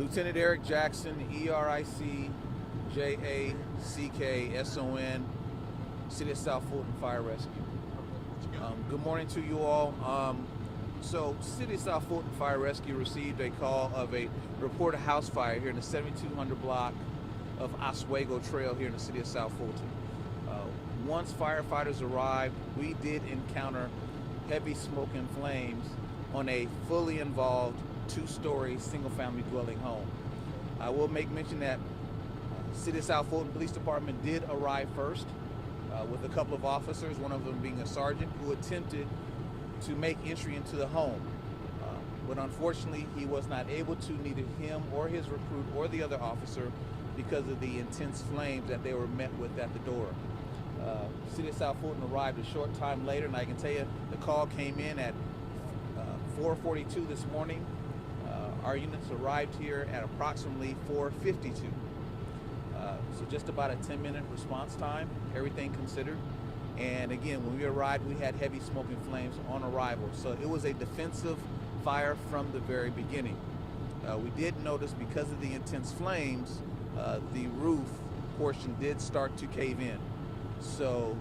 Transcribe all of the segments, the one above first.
Lieutenant Eric Jackson, ERICJACKSON, City of South Fulton Fire Rescue. Good morning to you all. So City of South Fulton Fire Rescue received a call of a reported house fire here in the 7200 block of Oswego Trail here in the City of South Fulton. Once firefighters arrived, we did encounter heavy smoke and flames on a fully involved two-story single-family dwelling home. I will make mention that City of South Fulton Police Department did arrive first with a couple of officers, one of them being a sergeant who attempted to make entry into the home. But unfortunately, he was not able to, neither him or his recruit or the other officer, because of the intense flames that they were met with at the door. City of South Fulton arrived a short time later, and I can tell you the call came in at 4:42 this morning. Our units arrived here at approximately 4:52. So just about a 10-minute response time, everything considered. And again, when we arrived, we had heavy smoke and flames on arrival. So it was a defensive fire from the very beginning. We did notice, because of the intense flames, the roof portion did start to cave in. So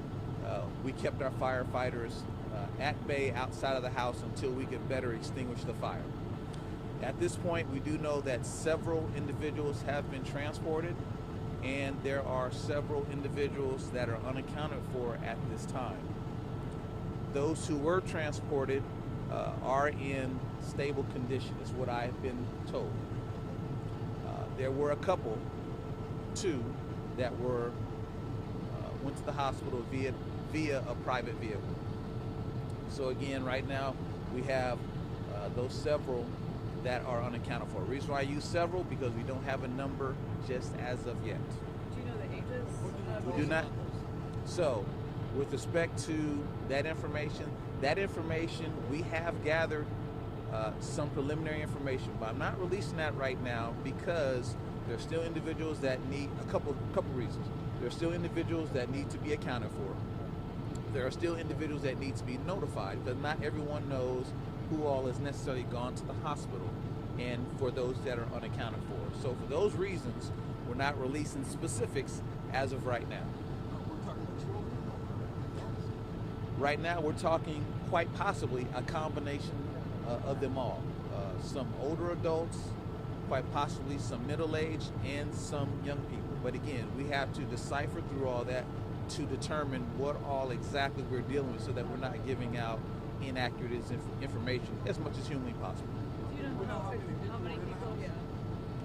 we kept our firefighters at bay outside of the house until we could better extinguish the fire. At this point, we do know that several individuals have been transported, and there are several individuals that are unaccounted for at this time. Those who were transported are in stable condition, is what I've been told. There were a couple, two, that went to the hospital via a private vehicle. So again, right now we have those several that are unaccounted for. The reason why I use several, because we don't have a number just as of yet. Do you know the ages? We do not. So with respect to that information we have gathered some preliminary information, but I'm not releasing that right now because there are still individuals that need a couple reasons. There are still individuals that need to be accounted for. There are still individuals that need to be notified, because not everyone knows who all has necessarily gone to the hospital, and for those that are unaccounted for. So for those reasons, we're not releasing specifics as of right now. Right now, we're talking quite possibly a combination of them all. Some older adults, quite possibly some middle-aged, and some young people. But again, we have to decipher through all that to determine what all exactly we're dealing with, so that we're not giving out inaccurate information as much as humanly possible. Do you know how many people? Yeah.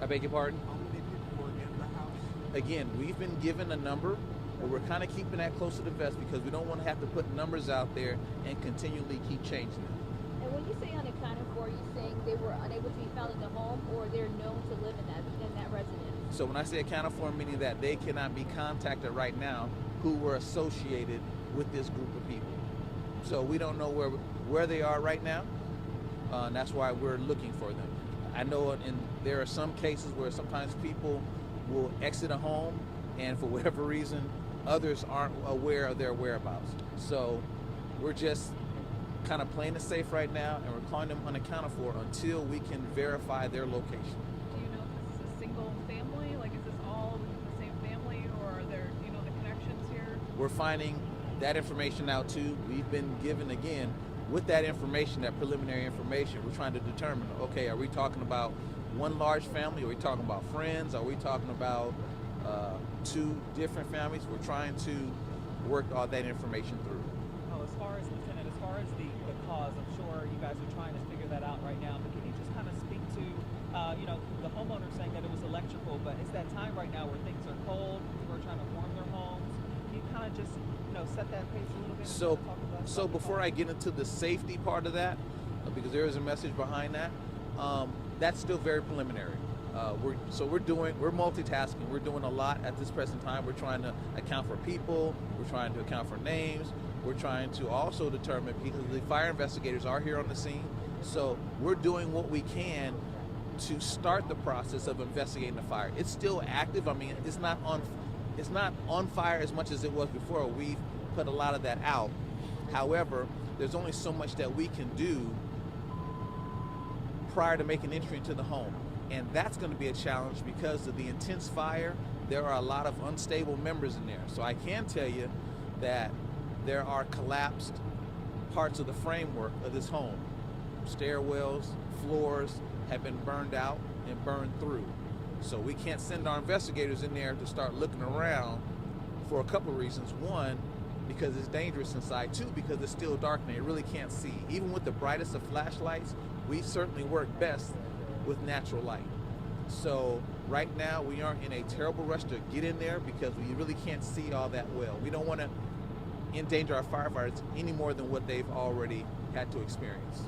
I beg your pardon? How many people were in the house? Again, we've been given a number, but we're kind of keeping that close to the vest because we don't want to have to put numbers out there and continually keep changing them. And when you say unaccounted for, are you saying they were unable to be found in the home, or they're known to live in that residence? So when I say accounted for, meaning that they cannot be contacted right now, who were associated with this group of people. So we don't know where they are right now, and that's why we're looking for them. I know there are some cases where sometimes people will exit a home, and for whatever reason, others aren't aware of their whereabouts. So we're just kind of playing it safe right now, and we're calling them unaccounted for until we can verify their location. Do you know if this is a single family? Like, is this all within the same family, or are there, the connections here? We're finding that information out too. We've been given, again, with that information, that preliminary information, we're trying to determine, okay, are we talking about one large family? Are we talking about friends? Are we talking about two different families? We're trying to work all that information through. Oh, as far as the cause, I'm sure you guys are trying to figure that out right now, but can you just kind of speak to, the homeowner saying that it was electrical, but it's that time right now where things are cold, people are trying to warm their homes. Can you kind of just, set that pace a little bit? So before I get into the safety part of that, because there is a message behind that, that's still very preliminary. We're multitasking. We're doing a lot at this present time. We're trying to account for people. We're trying to account for names. We're trying to also determine, because the fire investigators are here on the scene. So we're doing what we can to start the process of investigating the fire. It's still active. I mean, it's not on fire as much as it was before. We've put a lot of that out. However, there's only so much that we can do prior to making entry into the home. And that's going to be a challenge because of the intense fire. There are a lot of unstable members in there. So I can tell you that there are collapsed parts of the framework of this home. Stairwells, floors have been burned out and burned through. So we can't send our investigators in there to start looking around for a couple of reasons. One, because it's dangerous inside. Two, because it's still dark and they really can't see. Even with the brightest of flashlights, we certainly work best with natural light. So right now we aren't in a terrible rush to get in there because we really can't see all that well. We don't want to endanger our firefighters any more than what they've already had to experience.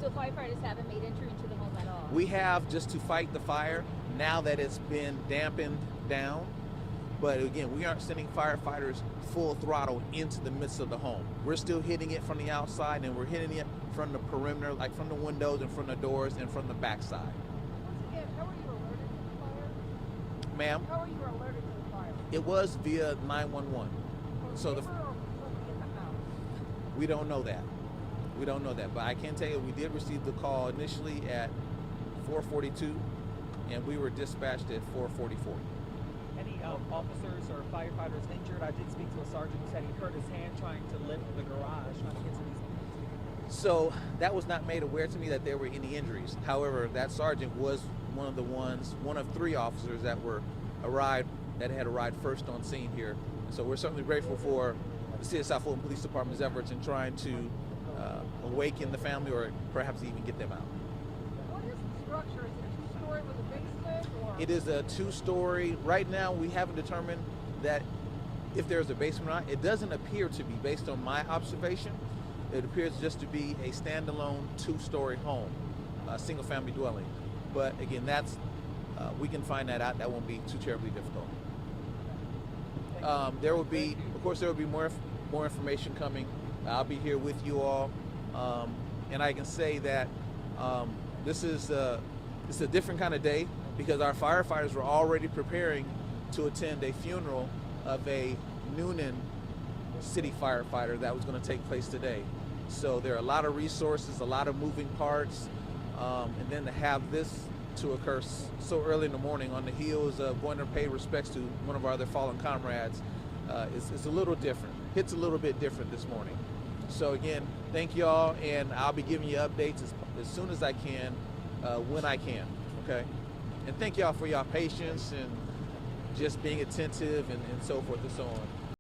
So firefighters haven't made entry into the home at all? We have, just to fight the fire now that it's been dampened down. But again, we aren't sending firefighters full throttle into the midst of the home. We're still hitting it from the outside, and we're hitting it from the perimeter, like from the windows and from the doors and from the backside. Once again, how were you alerted to the fire? Ma'am, How were you alerted to the fire? it was via 911. From So neighbor or from somebody in the house? we don't know that. We don't know that, but I can tell you we did receive the call initially at 4:42, and we were dispatched at 4:44. Any officers or firefighters injured? I did speak to a sergeant who said he hurt his hand trying to lift the garage, trying to get to these. So that was not made aware to me that there were any injuries. However, that sergeant was one of 3 officers that had arrived first on scene here. So we're certainly grateful for the City of South Fulton Police Department's efforts in trying to awaken the family or perhaps even get them out. What is the structure? Is it a 2-story with a basement or? It is a 2-story. Right now, we haven't determined that if there's a basement or not. It doesn't appear to be, based on my observation. It appears just to be a standalone 2-story home, a single-family dwelling. But again, we can find that out. That won't be too terribly difficult. There will be more information coming. I'll be here with you all, and I can say that this is a different kind of day because our firefighters were already preparing to attend a funeral of a Noonan city firefighter that was going to take place today. So there are a lot of resources, a lot of moving parts, and then to have this to occur so early in the morning on the heels of going to pay respects to one of our other fallen comrades is a little different. Hits a little bit different this morning. So again, thank y'all, and I'll be giving you updates as soon as I can, when I can, okay? And thank y'all for y'all patience and just being attentive and so forth and so on.